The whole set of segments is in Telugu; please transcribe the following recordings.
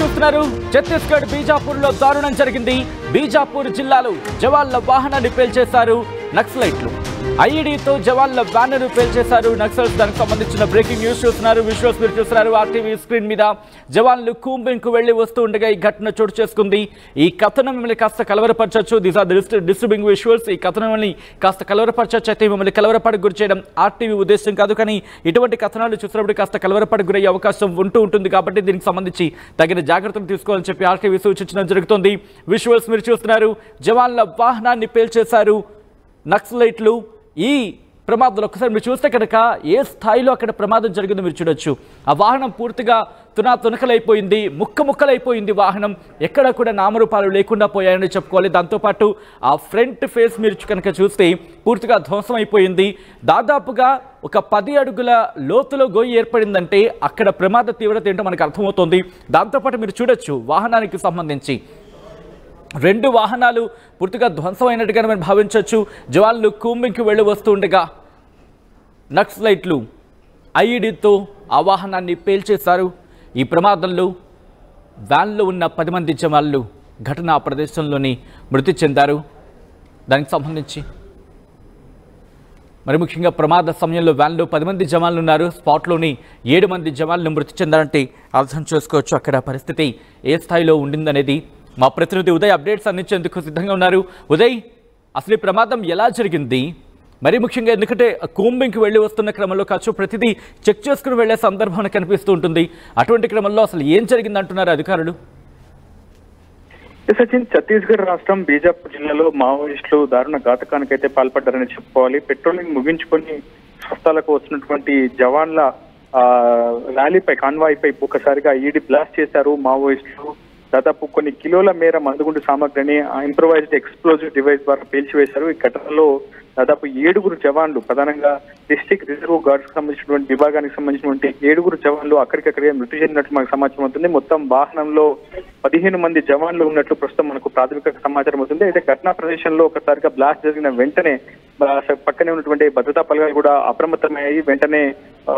చూస్తున్నారు ఛత్తీస్గఢ్ బీజాపూర్లో దారుణం జరిగింది. బీజాపూర్ జిల్లాలో జవాన్ల వాహనాన్ని పేల్చేశారు నక్సలైట్లు. ఐఈడీతో జవాన్ల బ్యానర్ పేల్చేశారు నక్సల్స్. దానికి సంబంధించిన బ్రేకింగ్ న్యూస్ చూస్తున్నారు. విజువల్స్ మీరు చూస్తున్నారు ఆర్టీవీ స్క్రీన్ మీద. జవాన్లు కూంబింగ్కు వెళ్లి వస్తూ ఉండగా ఈ ఘటన చోటు చేసుకుంది. ఈ కథనం మిమ్మల్ని కాస్త కలవరపరచచ్చు. These are disturbing visuals. ఈ కథనాన్ని కాస్త కలవరపరచచ్చు. అయితే మిమ్మల్ని కలవరపడకు గురి చేయడం ఆర్టీవీ ఉద్దేశం కాదు, కానీ ఇటువంటి కథనాలు చూసినప్పుడు కాస్త కలవరపడకు గురయ్యే అవకాశం ఉంటుంది. కాబట్టి దీనికి సంబంధించి తగిన జాగ్రత్తలు తీసుకోవాలని చెప్పి ఆర్టీవీ సూచించడం జరుగుతుంది. విజువల్స్ మీరు చూస్తున్నారు. జవాన్ల వాహనాన్ని పేల్చేశారు నక్సలైట్లు. ఈ ప్రమాదంలో ఒకసారి మీరు చూస్తే కనుక ఏ స్థాయిలో అక్కడ ప్రమాదం జరిగిందో మీరు చూడొచ్చు. ఆ వాహనం పూర్తిగా తునకలైపోయింది, ముక్కలైపోయింది. వాహనం ఎక్కడ కూడా నామరూపాలు లేకుండా పోయాయని చెప్పుకోవాలి. దాంతోపాటు ఆ ఫ్రంట్ ఫేస్ మీరు కనుక చూస్తే పూర్తిగా ధ్వంసం అయిపోయింది. దాదాపుగా ఒక 10 అడుగుల లోతులో గొయ్యి ఏర్పడిందంటే అక్కడ ప్రమాద తీవ్రత ఏంటో మనకు అర్థమవుతుంది. దాంతోపాటు మీరు చూడొచ్చు వాహనానికి సంబంధించి 2 వాహనాలు పూర్తిగా ధ్వంసమైనట్టుగా మనం భావించవచ్చు. జవాన్లు కూంబింగ్కి వెళ్ళి వస్తుండగా నక్సలైట్లు ఐఈడీతో ఆ వాహనాన్ని పేల్చేశారు. ఈ ప్రమాదంలో వ్యాన్లో ఉన్న 10 మంది జవాన్లు ఘటనా ప్రదేశంలోని మృతి చెందారు. దానికి సంబంధించి మరి ముఖ్యంగా ప్రమాద సమయంలో వ్యాన్లో 10 మంది జవాన్లు ఉన్నారు. స్పాట్లోని 7 మంది జవాన్లు మృతి చెందారంటే అర్థం చేసుకోవచ్చు అక్కడ పరిస్థితి ఏ స్థాయిలో ఉండిందనేది. మా ప్రతినిధి ఉదయ్ అప్డేట్స్ అందించేందుకు సిద్ధంగా ఉన్నారు. ఉదయ్, అసలు ఈ ప్రమాదం ఎలా జరిగింది? మరీ ముఖ్యంగా ఎందుకంటే కూంబింగ్కి వెళ్ళి వస్తున్న క్రమంలో కావచ్చు ప్రతిదీ చెక్ చేసుకుని వెళ్లే సందర్భం కనిపిస్తూ ఉంటుంది. అటువంటి క్రమంలో అసలు ఏం జరిగింది అంటున్నారు అధికారులు? సచిన్, ఛత్తీస్గఢ్ రాష్ట్రం బీజాపూర్ జిల్లాలో మావోయిస్టులు దారుణ ఘాతకానికైతే పాల్పడ్డారని చెప్పుకోవాలి. పెట్రోలింగ్ ముగించుకొని స్వస్థాలకు వస్తున్నటువంటి జవాన్ల ర్యాలీపై కాన్వాయ్పై ఒక్కసారిగా ఈడీ బ్లాస్ట్ చేశారు మావోయిస్టులు. దాదాపు కొన్ని కిలోల మేర మందుగుండు సామగ్రిని ఇంప్రొవైజ్డ్ ఎక్స్ప్లోజివ్ డివైస్ ద్వారా పేల్చివేశారు. ఈ ఘటనలో దాదాపు 7 జవాన్లు, ప్రధానంగా డిస్ట్రిక్ట్ రిజర్వ్ గార్డ్స్ కు సంబంధించినటువంటి విభాగానికి సంబంధించినటువంటి 7 జవాన్లు అక్కడికక్కడే మృతి చెందినట్లు మనకు సమాచారం అవుతుంది. మొత్తం వాహనంలో 15 మంది జవాన్లు ఉన్నట్లు ప్రస్తుతం మనకు ప్రాథమిక సమాచారం అవుతుంది. అయితే ఘటనా ప్రదేశంలో ఒకసారిగా బ్లాస్ట్ జరిగిన వెంటనే పక్కనే ఉన్నటువంటి భద్రతా బలగాలు కూడా అప్రమత్తమయ్యాయి. వెంటనే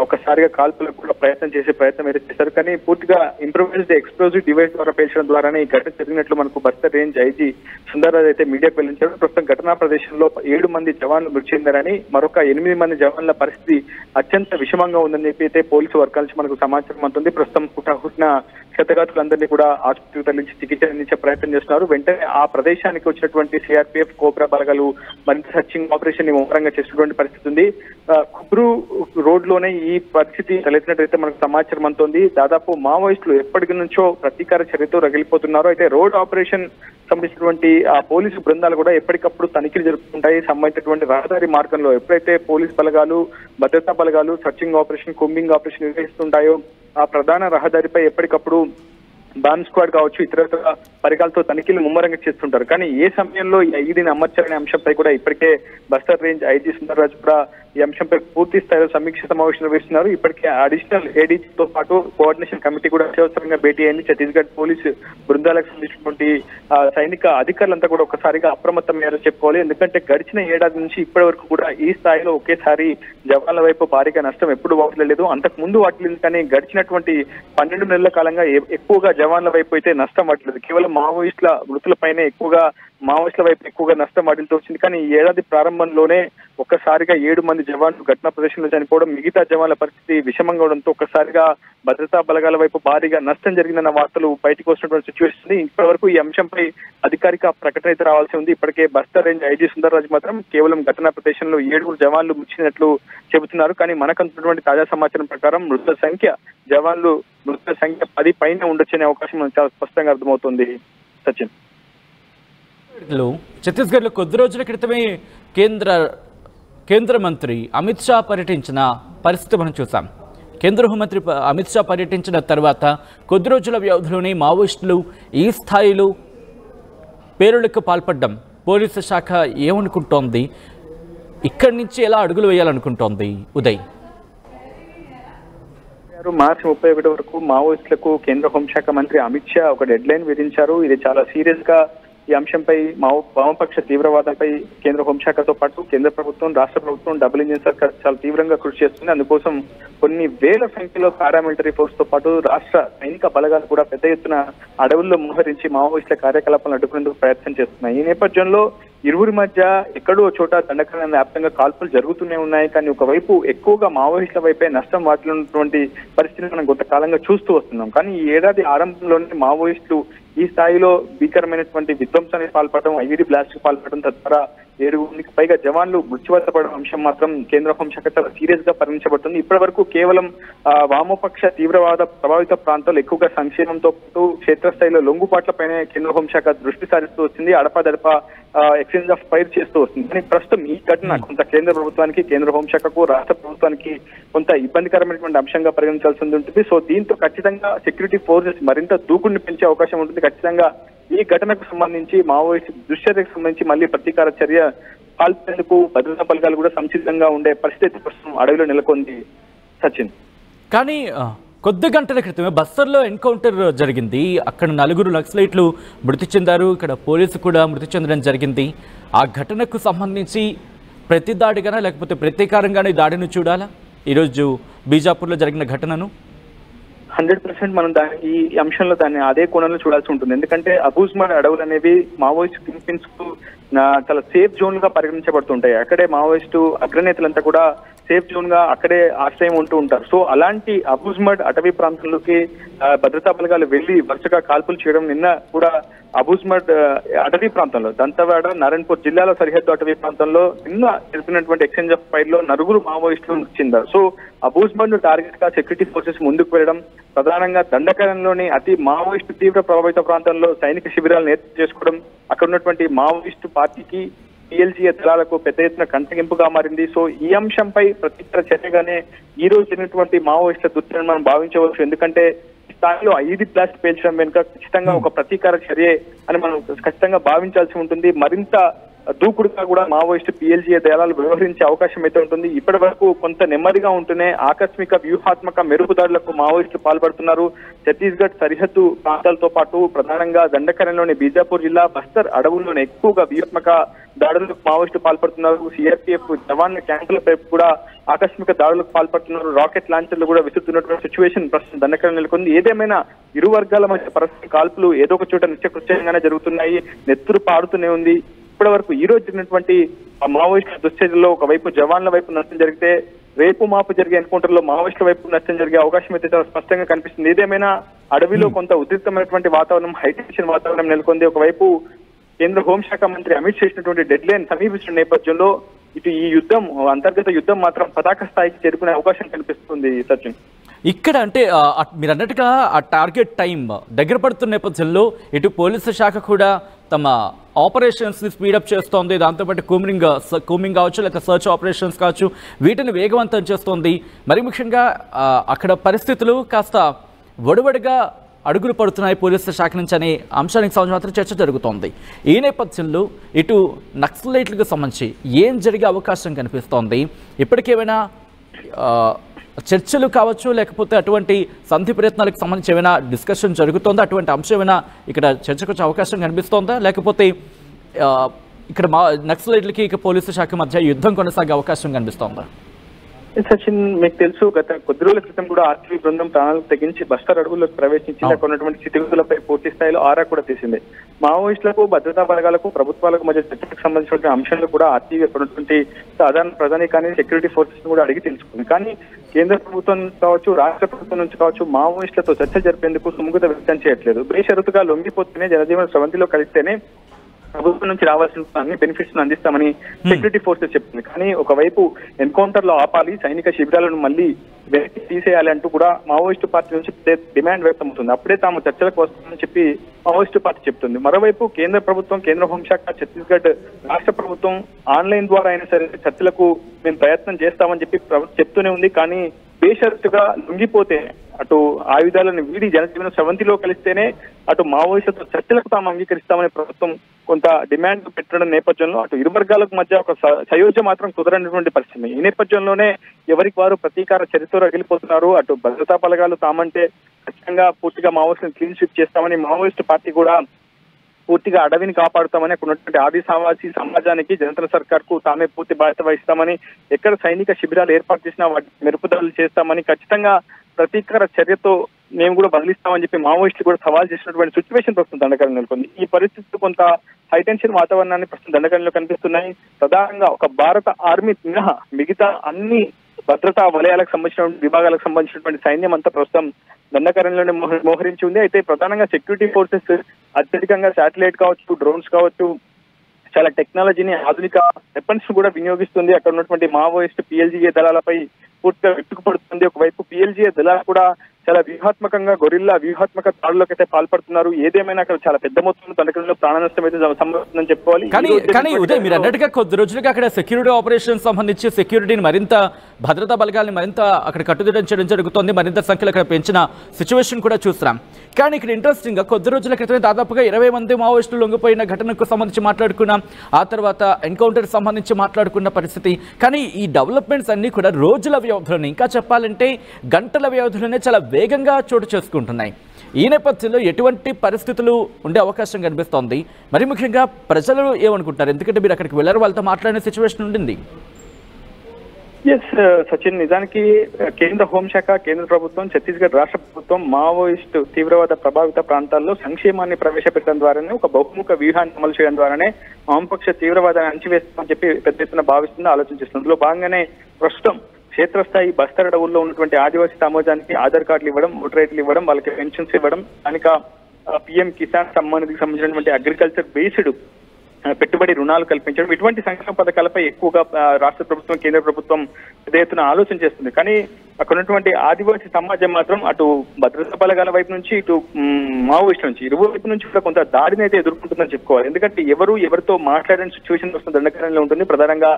ఒకసారిగా కాల్పులకు కూడా ప్రయత్నం అయితే చేశారు. కానీ పూర్తిగా ఇంప్రొవైజ్డ్ ఎక్స్ప్లోజివ్ డివైస్ ద్వారా పేల్చడం ద్వారానే ఈ ఘటన జరిగినట్లు మనకు బస్తర్ రేంజ్ ఐజీ సుందర్రాజ్ అయితే మీడియాకు వెల్లడించారు. ప్రస్తుతం ఘటనా ప్రదేశంలో 7 మంది జవాన్లు మృతి చెందారని, మరొక 8 మంది జవాన్ల పరిస్థితి అత్యంత విషమంగా ఉందని చెప్పి అయితే పోలీసు వర్గాల నుంచి మనకు సమాచారం అందుతుంది. ప్రస్తుతం హుటాహుటిన క్షతగాతులందరినీ కూడా ఆసుపత్రికి తరలించి చికిత్స అందించే ప్రయత్నం చేస్తున్నారు. వెంటనే ఆ ప్రదేశానికి వచ్చినటువంటి సిఆర్పీఎఫ్, కోబ్రా బలగాలు మరింత సర్చింగ్ ఆపరేషన్ ని ముమ్మరంగా చేసినటువంటి పరిస్థితి ఉంది. కుబ్రు రోడ్ లోనే ఈ పరిస్థితి తలెత్తినట్టయితే మనకు సమాచారం అందుతోంది. దాదాపు మావోయిస్టులు ఎప్పటి నుంచో ప్రతీకార చర్యతో రగిలిపోతున్నారు. అయితే రోడ్ ఆపరేషన్ సంబంధించినటువంటి ఆ పోలీసు బృందాలు కూడా ఎప్పటికప్పుడు తనిఖీలు జరుపుకుంటాయి. సంబంధించినటువంటి రహదారి మార్గంలో ఎప్పుడైతే పోలీసు బలగాలు, భద్రతా బలగాలు సర్చింగ్ ఆపరేషన్, కూంబింగ్ ఆపరేషన్ నిర్వహిస్తుంటాయో ఆ ప్రధాన రహదారిపై ఎప్పటికప్పుడు బాంబ్ స్క్వాడ్ కావచ్చు, ఇతర పరికరాలతో తనిఖీలు ముమ్మరంగా చేస్తుంటారు. కానీ ఏ సమయంలో ఈ ఐఈడీని అమర్చాలనే అంశంపై కూడా ఇప్పటికే బస్తర్ రేంజ్ ఐజీ సుందర్రాజ్ కూడా ఈ అంశంపై పూర్తి స్థాయిలో సమీక్ష సమావేశం నిర్వహిస్తున్నారు. ఇప్పటికే అడిషనల్ ఏడీతో పాటు కోఆర్డినేషన్ కమిటీ కూడా అత్యవసరంగా భేటీ అయింది. ఛత్తీస్గఢ్ పోలీసు బృందాలకు సంబంధించినటువంటి సైనిక అధికారులంతా కూడా ఒకసారిగా అప్రమత్తమయ్యారని చెప్పుకోవాలి. ఎందుకంటే గడిచిన ఏడాది నుంచి ఇప్పటి వరకు కూడా ఈ స్థాయిలో ఒకేసారి జవాన్ల వైపు భారీగా నష్టం ఎప్పుడు వాటిల్లలేదు. అంతకు ముందు వాటిల్లేదు, కానీ గడిచినటువంటి 12 నెలల కాలంగా ఎక్కువగా జవాన్ల వైపు అయితే నష్టం వాటిలేదు. కేవలం మావోయిస్టుల మృతులపైనే మావోయిస్టుల వైపు ఎక్కువగా నష్టం వాటిల్తో వచ్చింది. కానీ ఈ ఏడాది ప్రారంభంలోనే ఒక్కసారిగా 7 మంది జవాన్లు ఘటనా ప్రదేశంలో చనిపోవడం, మిగతా జవాన్ల పరిస్థితి విషమంగా ఉండడంతో ఒక్కసారిగా భద్రతా బలగాల వైపు భారీగా నష్టం జరిగిందన్న వార్తలు బయటకు వస్తున్నటువంటి సిచ్యువేషన్. ఇప్పటి వరకు ఈ అంశంపై అధికారిక ప్రకటన అయితే రావాల్సి ఉంది. ఇప్పటికే బస్తర్ రేంజ్ ఐజీ సుందర్రాజ్ మాత్రం కేవలం ఘటనా ప్రదేశంలో 7 జవాన్లు మృతినట్లు చెబుతున్నారు. కానీ మనకు అందుతున్నటువంటి తాజా సమాచారం ప్రకారం మృతుల సంఖ్య 10 పైన ఉండొచ్చనే అవకాశం మనకు చాలా స్పష్టంగా అర్థమవుతుంది. సచిన్, ఛత్తీస్గఢ్లో కొద్ది రోజుల క్రితమే కేంద్ర మంత్రి అమిత్ షా పర్యటించిన పరిస్థితి మనం చూసాం. కేంద్ర హోంమంత్రి అమిత్ షా పర్యటించిన తర్వాత కొద్ది రోజుల వ్యవధిలోనే మావోయిస్టులు ఈ స్థాయిలో పేలుళ్లకు పాల్పడ్డం పోలీసు శాఖ ఏమనుకుంటోంది? ఇక్కడి నుంచి ఎలా అడుగులు వేయాలనుకుంటోంది ఉదయ్? మార్చి 31 వరకు మావోయిస్టులకు కేంద్ర హోంశాఖ మంత్రి అమిత్ షా ఒక డెడ్ లైన్ విధించారు. ఇది చాలా సీరియస్ గా ఈ అంశంపై వామపక్ష తీవ్రవాదంపై కేంద్ర హోంశాఖతో పాటు కేంద్ర ప్రభుత్వం రాష్ట్ర ప్రభుత్వం డబుల్ ఇంజిన్ సర్కార్ చాలా తీవ్రంగా కృషి చేస్తుంది. అందుకోసం కొన్ని వేల సంఖ్యలో పారామిలిటరీ ఫోర్స్ తో పాటు రాష్ట్ర సైనిక బలగాలు కూడా పెద్ద ఎత్తున అడవుల్లో మోహరించి మావోయిస్టుల కార్యకలాపాలను అడ్డుకునేందుకు ప్రయత్నం చేస్తున్నాయి. ఈ నేపథ్యంలో ఇరువురి మధ్య ఎక్కడో చోట దండకారణ్య వ్యాప్తంగా కాల్పులు జరుగుతూనే ఉన్నాయి. కానీ ఒకవైపు ఎక్కువగా మావోయిస్టుల వైపే నష్టం వాటిల్లినటువంటి పరిస్థితిని మనం కొంతకాలంగా చూస్తూ వస్తున్నాం. కానీ ఈ ఏడాది ఆరంభంలోనే మావోయిస్టులు ఈ స్థాయిలో భీకరమైనటువంటి విధ్వంసానికి పాల్పడడం, ఐఈడీ బ్లాస్ట్ కు పాల్పడడం, తద్వారా 7 పైగా జవాన్లు మృత్యువాత పడడం అంశం మాత్రం కేంద్ర హోంశాఖ చాలా సీరియస్ గా పరిగణించబడుతుంది. ఇప్పటి వరకు కేవలం వామపక్ష తీవ్రవాద ప్రభావిత ప్రాంతాల్లో ఎక్కువగా సంక్షేమంతో పాటు క్షేత్రస్థాయిలో లొంగుబాట్లపైనే కేంద్ర హోంశాఖ దృష్టి సారిస్తూ వచ్చింది. అడపాదడప ఎక్స్చేంజ్ ఆఫ్ ఫైర్ చేస్తూ వస్తుంది. కానీ ప్రస్తుతం ఈ ఘటన కొంత కేంద్ర ప్రభుత్వానికి, కేంద్ర హోంశాఖకు, రాష్ట్ర ప్రభుత్వానికి కొంత ఇబ్బందికరమైనటువంటి అంశంగా పరిగణించాల్సి ఉంటుంది. సో దీంతో ఖచ్చితంగా సెక్యూరిటీ ఫోర్సెస్ మరింత దూకుడిని పెంచే అవకాశం ఉంటుంది. ఖచ్చితంగా ఈ ఘటనకు సంబంధించి మావోయిస్టు దుశ్చర్యకు సంబంధించి మళ్ళీ ప్రతీకార చర్య పాల్పేందుకు భద్రతా బలగాలు కూడా సంసిద్ధంగా ఉండే పరిస్థితి ప్రస్తుతం అడవిలో నెలకొంది సచిన్. కానీ కొద్ది గంటల క్రితమే బస్తర్లో ఎన్కౌంటర్ జరిగింది. అక్కడ 4 నక్సలైట్లు మృతి చెందారు. ఇక్కడ పోలీసు కూడా మృతి చెందడం జరిగింది. ఆ ఘటనకు సంబంధించి ప్రతి దాడిగానా లేకపోతే ప్రతీకారంగానే దాడిని చూడాలా ఈరోజు బీజాపూర్లో జరిగిన ఘటనను? 100% మనం ఈ అంశంలో దాన్ని అదే కోణంలో చూడాల్సి ఉంటుంది. ఎందుకంటే అబూజ్మాడ్ అడవులు అనేవి మావోయిస్ట్ కింగ్పిన్స్ కు చాలా సేఫ్ జోన్ గా పరిగణించబడుతుంటాయి. అక్కడే మావోయిస్టు అగ్రనేతలంతా కూడా సేఫ్ జోన్ గా అక్కడే ఆశ్రయం ఉంటూ ఉంటారు. సో అలాంటి అబూజ్మాడ్ అటవీ ప్రాంతంలోకి భద్రతా బలగాలు వెళ్లి వరుసగా కాల్పులు చేయడం, నిన్న కూడా అబూజ్మాడ్ అటవీ ప్రాంతంలో దంతవాడ, నారాయణపూర్ జిల్లాల సరిహద్దు అటవీ ప్రాంతంలో నిన్న జరిపినటువంటి ఎక్స్చేంజ్ ఆఫ్ ఫైర్ లో 9 మావోయిస్టులు మృతి చెందారు. సో అబూజ్మాడ్ ను టార్గెట్ గా సెక్యూరిటీ ఫోర్సెస్ ముందుకు వెళ్ళడం, ప్రధానంగా దండకారణ్యంలోని అతి మావోయిస్టు తీవ్ర ప్రభావిత ప్రాంతాల్లో సైనిక శిబిరాలను ఏర్పాటు చేసుకోవడం, అక్కడ ఉన్నటువంటి మావోయిస్టు పార్టీకి PLGA దళాలకు పెద్ద ఎత్తున కంటగింపుగా మారింది. సో ఈ అంశంపై ప్రత్యేక చర్యగానే ఈ రోజు జరిగినటువంటి మావోయిస్టుల దుర్చర్యను మనం భావించవచ్చు. ఎందుకంటే స్థాయిలో ఐఈడీ బ్లాస్ట్ పేల్చడం వెనుక ఖచ్చితంగా ఒక ప్రతీకార చర్యే అని మనం ఖచ్చితంగా భావించాల్సి ఉంటుంది. మరింత దూకుడుగా కూడా మావోయిస్టు PLGA దళాలు వ్యవహరించే అవకాశం అయితే ఉంటుంది. ఇప్పటి వరకు కొంత నెమ్మదిగా ఉంటూనే ఆకస్మిక వ్యూహాత్మక మెరుగుదాడులకు మావోయిస్టులు పాల్పడుతున్నారు. ఛత్తీస్గఢ్ సరిహద్దు ప్రాంతాలతో పాటు ప్రధానంగా దండకారణ్యంలోని బీజాపూర్ జిల్లా బస్తర్ అడవుల్లోనే ఎక్కువగా వ్యూహాత్మక దాడులకు మావోయిస్టులు పాల్పడుతున్నారు. సిఆర్పీఎఫ్ జవాన్ల క్యాంపులపై కూడా ఆకస్మిక దాడులకు పాల్పడుతున్నారు. రాకెట్ లాంచర్లు కూడా విసురుతున్నటువంటి సిచ్యువేషన్ ప్రస్తుతం దండకారణ్యం నెలకొంది. ఏదేమైనా ఇరు వర్గాల మధ్య పరస్పర కాల్పులు ఏదో ఒక చోట నిత్యకృత్యంగానే జరుగుతున్నాయి. నెత్తురు పారుతూనే ఉంది. ఇప్పటి వరకు ఈ రోజు జరిగినటువంటి మావోయిస్టుల దుశ్చర్యలో ఒకవైపు జవాన్ల వైపు నష్టం జరిగితే, రేపు మాపు జరిగే ఎన్కౌంటర్ లో మావోయిస్టుల వైపు నష్టం జరిగే అవకాశం అయితే చాలా స్పష్టంగా కనిపిస్తుంది. ఏదేమైనా అడవిలో కొంత ఉద్రిక్తమైనటువంటి వాతావరణం, హైటెన్షన్ వాతావరణం నెలకొంది. ఒకవైపు కేంద్ర హోంశాఖ మంత్రి అమిత్ షా ఇచ్చినటువంటి డెడ్ లైన్ సమీపిస్తున్న నేపథ్యంలో ఇటు ఈ యుద్ధం, అంతర్గత యుద్ధం మాత్రం పతాక స్థాయికి చేరుకునే అవకాశం కనిపిస్తుంది సచిన్. ఇక్కడ అంటే మీరు అన్నట్టుగా ఆ టార్గెట్ టైం దగ్గర పడుతున్న నేపథ్యంలో ఇటు పోలీసు శాఖ కూడా తమ ఆపరేషన్స్ని స్పీడప్ చేస్తోంది. దాంతోపాటు కూమింగ్ కావచ్చు, లేక సర్చ్ ఆపరేషన్స్ కావచ్చు, వీటిని వేగవంతం చేస్తోంది. మరి ముఖ్యంగా అక్కడ పరిస్థితులు కాస్త వడివడిగా అడుగులు పడుతున్నాయి పోలీసు శాఖ నుంచి అనే అంశానికి సంబంధించి చర్చ జరుగుతోంది. ఈ నేపథ్యంలో ఇటు నక్సలైట్లకు సంబంధించి ఏం జరిగే అవకాశం కనిపిస్తోంది? ఇప్పటికేమైనా చర్చలు కావచ్చు, లేకపోతే అటువంటి సంధి ప్రయత్నాలకు సంబంధించి ఏమైనా డిస్కషన్ జరుగుతుందా? అటువంటి అంశం ఏమైనా ఇక్కడ చర్చకు వచ్చే అవకాశం కనిపిస్తోందా? లేకపోతే ఇక్కడ నక్సలైట్లకి ఇక పోలీసు శాఖ మధ్య యుద్ధం కొనసాగే అవకాశం కనిపిస్తోందా? సచిన్, మీకు తెలుసు గత కొద్ది రోజుల క్రితం కూడా ఆర్టీవీ బృందం ప్రాణాలకు తెగించి బస్తర్ అడవుల్లోకి ప్రవేశించి అక్కడ ఉన్నటువంటి స్థితిగతులపై పూర్తి స్థాయిలో ఆరా కూడా తీసింది. మావోయిస్టులకు, భద్రతా బలగాలకు, ప్రభుత్వాలకు మధ్య చర్చలకు సంబంధించిన అంశాలు కూడా ఆర్టీవీ అక్కడ ఉన్నటువంటి సాధారణ ప్రధానికాన్ని, సెక్యూరిటీ ఫోర్సెస్ కూడా అడిగి తెలుసుకుంది. కానీ కేంద్ర ప్రభుత్వం కావచ్చు, రాష్ట్ర ప్రభుత్వం నుంచి కావచ్చు, మావోయిస్టులతో చర్చ జరిపేందుకు సుముఖత వ్యక్తం చేయట్లేదు. బేషరతుగా లొంగిపోతేనే, జనజీవన స్రవంతిలో కలిస్తేనే ప్రభుత్వం నుంచి రావాల్సిన అన్ని బెనిఫిట్స్ అందిస్తామని సెక్యూరిటీ ఫోర్సెస్ చెప్తుంది. కానీ ఒకవైపు ఎన్కౌంటర్ లో ఆపాలి, సైనిక శిబిరాలను మళ్ళీ వెనక్కి తీసేయాలి అంటూ కూడా మావోయిస్టు పార్టీ నుంచి డిమాండ్ వ్యక్తమవుతుంది. అప్పుడే తాము చర్చలకు వస్తుందని చెప్పి మావోయిస్టు పార్టీ చెప్తుంది. మరోవైపు కేంద్ర ప్రభుత్వం, కేంద్ర హోంశాఖ, ఛత్తీస్గఢ్ రాష్ట్ర ప్రభుత్వం ఆన్లైన్ ద్వారా అయినా సరే చర్చలకు మేము ప్రయత్నం చేస్తామని చెప్పి చెప్తూనే ఉంది. కానీ బేషరతుగా లొంగిపోతే, అటు ఆయుధాలను వీడి జనజీవన స్రవంతిలో కలిస్తేనే అటు మావోయిస్టులతో చర్చలకు తాము అంగీకరిస్తామని ప్రభుత్వం కొంత డిమాండ్ పెట్టడం నేపథ్యంలో అటు ఇరు వర్గాలకు మధ్య ఒక సయోధ్య మాత్రం కుదరనటువంటి పరిస్థితి. ఈ నేపథ్యంలోనే ఎవరికి వారు ప్రతీకార చరిత్ర రగిలిపోతున్నారు. అటు భద్రతా బలగాలు తామంటే ఖచ్చితంగా పూర్తిగా మావోయిస్టులను క్లీన్ స్వీప్ చేస్తామని మావోయిస్టు పార్టీ కూడా పూర్తిగా అడవిని కాపాడుతామని, అక్కడ ఉన్నటువంటి ఆదివాసీ సమాజానికి జనతా సర్కార్ కు తామే పూర్తి బాధ్యత వహిస్తామని, ఎక్కడ సైనిక శిబిరాలు ఏర్పాటు చేసినా వాటి మెరుపుదలలు చేస్తామని, ఖచ్చితంగా ప్రతీకార చర్యతో మేము కూడా బదిలిస్తామని చెప్పి మావోయిస్టులు కూడా సవాల్ చేసినటువంటి సిచ్యువేషన్ ప్రస్తుతం దండకారణ్యం నెలకొంది. ఈ పరిస్థితులు కొంత హైటెన్షన్ వాతావరణాన్ని ప్రస్తుతం దండకారణ్యంలో కనిపిస్తున్నాయి. ప్రధానంగా ఒక భారత ఆర్మీ మినహా మిగతా అన్ని భద్రతా వలయాలకు సంబంధించిన విభాగాలకు సంబంధించినటువంటి సైన్యం అంతా ప్రస్తుతం దండకారణ్యంలోనే మోహరించి ఉంది. అయితే ప్రధానంగా సెక్యూరిటీ ఫోర్సెస్ అత్యధికంగా శాటిలైట్ కావచ్చు, డ్రోన్స్ కావచ్చు, చాలా టెక్నాలజీని, ఆధునిక వెపన్స్ కూడా వినియోగిస్తుంది. అక్కడ ఉన్నటువంటి మావోయిస్ట్ PLGA దళాలపై పూర్తిగా విట్టుకుపడుతుంది. ఒకవైపు PLGA దళాలు కూడా చాలా వ్యూహాత్మకంగా గొరిల్లా వ్యూహాత్మక దాడులకు అయితే పాల్పడుతున్నారు. ఏదేమైనా అక్కడ చాలా పెద్ద మొత్తంలో దండకంలో ప్రాణ నష్టం అయితే సంభవిస్తుందని చెప్పుకోవాలి. కానీ ఉదయ్, మీరు అన్నట్టుగా కొద్ది రోజులుగా అక్కడ సెక్యూరిటీ ఆపరేషన్ సంబంధించి సెక్యూరిటీని మరింత, భద్రతా బలగాల్ని మరింత అక్కడ కట్టుదిట్టం చేయడం జరుగుతోంది. మరింత సంఖ్యలో అక్కడ పెంచిన సిచ్యువేషన్ కూడా చూస్తున్నాం. కానీ ఇక్కడ ఇంట్రెస్టింగ్ గా కొద్ది రోజుల క్రితమే దాదాపుగా 20 మంది మావోయిస్టులు లొంగిపోయిన ఘటనకు సంబంధించి మాట్లాడుకున్నాం. ఆ తర్వాత ఎన్కౌంటర్ సంబంధించి మాట్లాడుకున్న పరిస్థితి. కానీ ఈ డెవలప్మెంట్స్ అన్ని కూడా రోజుల వ్యవధిలోనే, ఇంకా చెప్పాలంటే గంటల వ్యవధిలోనే చాలా వేగంగా చోటు చేసుకుంటున్నాయి. ఈ నేపథ్యంలో ఎటువంటి పరిస్థితులు ఉండే అవకాశం కనిపిస్తోంది? మరి ముఖ్యంగా ప్రజలు ఏమనుకుంటారు? ఎందుకంటే మీరు అక్కడికి వెళ్ళారు, వాళ్ళతో మాట్లాడిన సిచ్యువేషన్ ఉండింది. ఎస్ సచిన్, నిజానికి కేంద్ర హోంశాఖ, కేంద్ర ప్రభుత్వం, ఛత్తీస్గఢ్ రాష్ట్ర ప్రభుత్వం మావోయిస్టు తీవ్రవాద ప్రభావిత ప్రాంతాల్లో సంక్షేమాన్ని ప్రవేశపెట్టడం ద్వారానే, ఒక బహుముఖ వ్యూహాన్ని అమలు చేయడం ద్వారానే వామపక్ష తీవ్రవాదాన్ని అణచివేస్తామని చెప్పి పెద్ద ఎత్తున భావిస్తుంది, ఆలోచించేస్తుంది. అందులో భాగంగానే ప్రస్తుతం క్షేత్రస్థాయి బస్తర్ అడవుల్లో ఉన్నటువంటి ఆదివాసీ సమాజానికి ఆధార్ కార్డులు ఇవ్వడం, ఓటర్ ఐడీలు ఇవ్వడం, వాళ్ళకి పెన్షన్స్ ఇవ్వడం, స్థానిక PM కిసాన్ సమ్మాన్కి సంబంధించినటువంటి అగ్రికల్చర్ బేస్డ్ పెట్టుబడి రుణాలు కల్పించడం, ఇటువంటి సంక్షేమ పథకాలపై ఎక్కువగా రాష్ట్ర ప్రభుత్వం, కేంద్ర ప్రభుత్వం పెద్ద ఎత్తున ఆలోచన చేస్తుంది. కానీ అక్కడ ఉన్నటువంటి ఆదివాసీ సమాజం మాత్రం అటు భద్రతా బలగాల వైపు నుంచి, ఇటు మావోయిస్టుల నుంచి, ఇరువు వైపు నుంచి కూడా కొంత దాడిని అయితే ఎదుర్కొంటుందని చెప్పుకోవాలి. ఎందుకంటే ఎవరితో మాట్లాడిన సిచ్యువేషన్ వస్తున్న దండకారణ్యంలో ఉంటుంది. ప్రధానంగా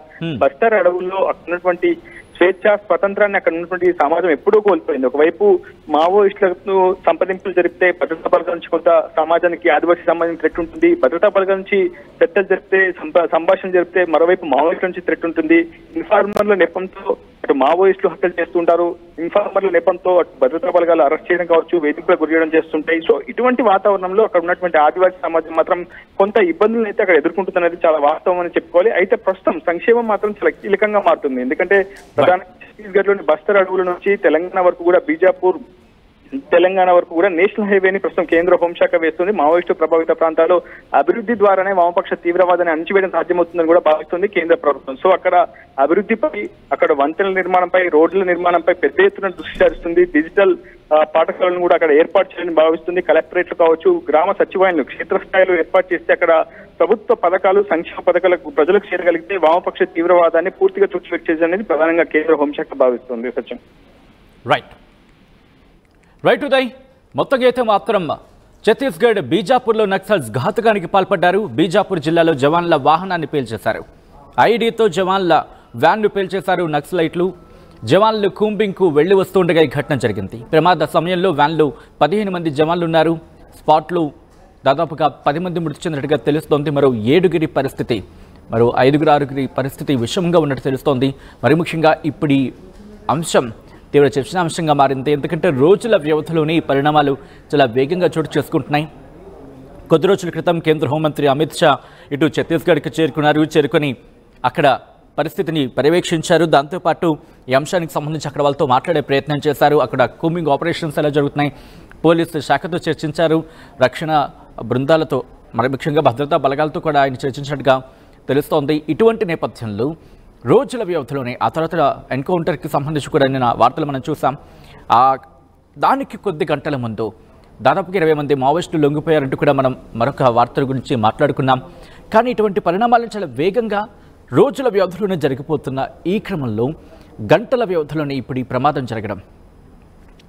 బస్తర్ అడవుల్లో అక్కడ ఉన్నటువంటి స్వేచ్ఛ, స్వతంత్రాన్ని అక్కడ ఉన్నటువంటి సమాజం ఎప్పుడూ కోల్పోయింది. ఒకవైపు మావోయిస్టులకు సంప్రదింపులు జరిపితే భద్రతా బలగాల నుంచి కొంత సమాజానికి, ఆదివాసీ సమాజానికి థ్రెట్ ఉంటుంది. భద్రతా బలగాల నుంచి చర్చలు జరిపితే, సంభాషణ జరిపితే మరోవైపు మావోయిస్టుల నుంచి థ్రెట్ ఉంటుంది. ఇన్ఫార్మర్ల నెపంతో అటు మావోయిస్టులు హత్యలు చేస్తుంటారు, ఇన్ఫార్మర్ల నెపంతో అటు భద్రతా బలగాలు అరెస్ట్ చేయడం కావచ్చు, వేధింపులకు గురి చేయడం చేస్తుంటాయి. సో ఇటువంటి వాతావరణంలో అక్కడ ఉన్నటువంటి ఆదివాసీ సమాజం మాత్రం కొంత ఇబ్బందులను అయితే అక్కడ ఎదుర్కొంటుందనేది చాలా వాస్తవం అని చెప్పుకోవాలి. అయితే ప్రస్తుతం సంక్షేమం మాత్రం చాలా కీలకంగా మారుతుంది. ఎందుకంటే ఛత్తీస్గఢ్ లోని బస్తర్ అడవుల నుంచి తెలంగాణ వరకు కూడా, బీజాపూర్ తెలంగాణ వరకు కూడా నేషనల్ హైవేని ప్రస్తుతం కేంద్ర హోంశాఖ వేస్తుంది. మావోయిస్టు ప్రభావిత ప్రాంతాల్లో అభివృద్ధి ద్వారానే వామపక్ష తీవ్రవాదాన్ని అణచివేయడం సాధ్యమవుతుందని కూడా భావిస్తుంది కేంద్ర ప్రభుత్వం. సో అక్కడ అభివృద్ధిపై, అక్కడ వంతెనల నిర్మాణంపై, రోడ్ల నిర్మాణంపై పెద్ద ఎత్తున దృష్టి సారిస్తుంది. డిజిటల్ పాఠశాలను కూడా అక్కడ ఏర్పాటు చేయాలని భావిస్తుంది. కలెక్టరేట్లు కావచ్చు, గ్రామ సచివాలయాలు క్షేత్రస్థాయిలో ఏర్పాటు చేస్తే అక్కడ ప్రభుత్వ పథకాలు, సంక్షేమ పథకాలకు ప్రజలకు చేరగలిగితే వామపక్ష తీవ్రవాదాన్ని పూర్తిగా తుడిచిపెట్టేది ప్రధానంగా కేంద్ర హోంశాఖ భావిస్తుంది. సత్యం. రైట్ ఉదయ్, మొత్తంగా అయితే మాత్రం ఛత్తీస్గఢ్ బీజాపూర్లో నక్సల్స్ ఘాతుకానికి పాల్పడ్డారు. బీజాపూర్ జిల్లాలో జవాన్ల వాహనాన్ని పేల్చేశారు. ఐడీతో జవాన్ల వ్యాన్ను పేల్చేశారు నక్సలైట్లు. జవాన్లు కూంబింగ్కు వెళ్లి వస్తుండగా ఈ ఘటన జరిగింది. ప్రమాద సమయంలో వ్యాన్లో 15 మంది జవాన్లు ఉన్నారు. స్పాట్లో దాదాపుగా 10 మంది మృతి చెందినట్టుగా తెలుస్తోంది. మరో 7 పరిస్థితి, మరో 5-6 పరిస్థితి విషమంగా ఉన్నట్టు తెలుస్తోంది. మరి ముఖ్యంగా ఇప్పుడు ఈ అంశం తీవ్ర చర్చనాంశంగా మారింది. ఎందుకంటే రోజుల వ్యవధిలోనే ఈ పరిణామాలు చాలా వేగంగా చోటు చేసుకుంటున్నాయి. కొద్ది రోజుల క్రితం కేంద్ర హోంమంత్రి అమిత్ షా ఇటు ఛత్తీస్గఢ్కి చేరుకొని అక్కడ పరిస్థితిని పర్యవేక్షించారు. దాంతోపాటు ఈ అంశానికి సంబంధించి అక్కడ వాళ్ళతో మాట్లాడే ప్రయత్నం చేశారు. అక్కడ కూంబింగ్ ఆపరేషన్స్ ఎలా జరుగుతున్నాయి, పోలీసు శాఖతో చర్చించారు, రక్షణ బృందాలతో, మరి ముఖ్యంగా భద్రతా బలగాలతో కూడా ఆయన చర్చించినట్టుగా తెలుస్తోంది. ఇటువంటి నేపథ్యంలో రోజుల వ్యవధిలోనే ఆ తర్వాత ఎన్కౌంటర్కి సంబంధించి కూడా నిన్న వార్తలు మనం చూసాం. దానికి కొద్ది గంటల ముందు దాదాపుగా 20 మంది మావోయిస్టులు లొంగిపోయారంటూ కూడా మనం మరొక వార్తల గురించి మాట్లాడుకున్నాం. కానీ ఇటువంటి పరిణామాలను చాలా వేగంగా రోజుల వ్యవధిలోనే జరిగిపోతున్న ఈ క్రమంలో గంటల వ్యవధిలోనే ఇప్పుడు ఈ ప్రమాదం జరగడం,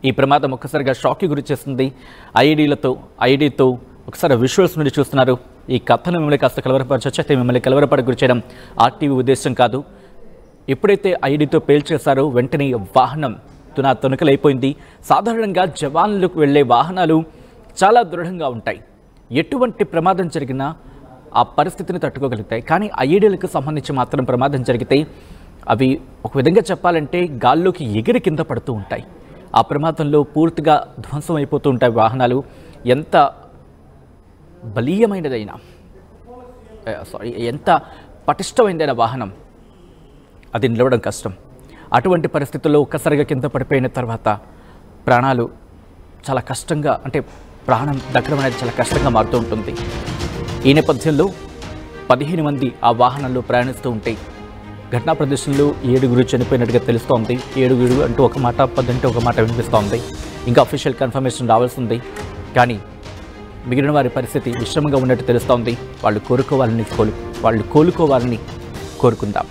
ఈ ప్రమాదం ఒక్కసారిగా షాక్కి గురి చేస్తుంది. ఐడీతో ఒకసారి విజువల్స్ నుండి చూస్తున్నారు. ఈ కథను మిమ్మల్ని కాస్త కలవరపరచొచ్చు, అయితే మిమ్మల్ని కలవరపడ గురి చేయడం RTV ఉద్దేశం కాదు. ఎప్పుడైతే ఐడీతో పేల్చేశారో వెంటనే వాహనం తునకలైపోయింది. సాధారణంగా జవాన్లకు వెళ్లే వాహనాలు చాలా దృఢంగా ఉంటాయి, ఎటువంటి ప్రమాదం జరిగినా ఆ పరిస్థితిని తట్టుకోగలుగుతాయి. కానీ ఐడీలకు సంబంధించి మాత్రం ప్రమాదం జరిగితే అవి ఒక విధంగా చెప్పాలంటే గాల్లోకి ఎగిరి కింద పడుతూ ఉంటాయి. ఆ ప్రమాదంలో పూర్తిగా ధ్వంసం అయిపోతూ ఉంటాయి వాహనాలు. ఎంత బలీయమైనదైనా ఎంత పటిష్టమైనదైన వాహనం అది నిలవడం కష్టం. అటువంటి పరిస్థితుల్లో ఒక్కసారిగా కింద పడిపోయిన తర్వాత ప్రాణాలు చాలా కష్టంగా, అంటే ప్రాణం దక్కడం అనేది చాలా కష్టంగా మారుతూ ఉంటుంది. ఈ నేపథ్యంలో 15 మంది ఆ వాహనంలో ప్రయాణిస్తూ ఉంటే ఘటనా ప్రదేశంలో 7 చనిపోయినట్టుగా తెలుస్తోంది. 7 అంటూ ఒక మాట, 10 అంటే ఒక మాట వినిపిస్తోంది. ఇంకా అఫీషియల్ కన్ఫర్మేషన్ రావాల్సి ఉంది. కానీ మిగిలిన వారి పరిస్థితి విషమంగా ఉన్నట్టు తెలుస్తోంది. వాళ్ళు కోలుకోవాలని కోరుకుందాం.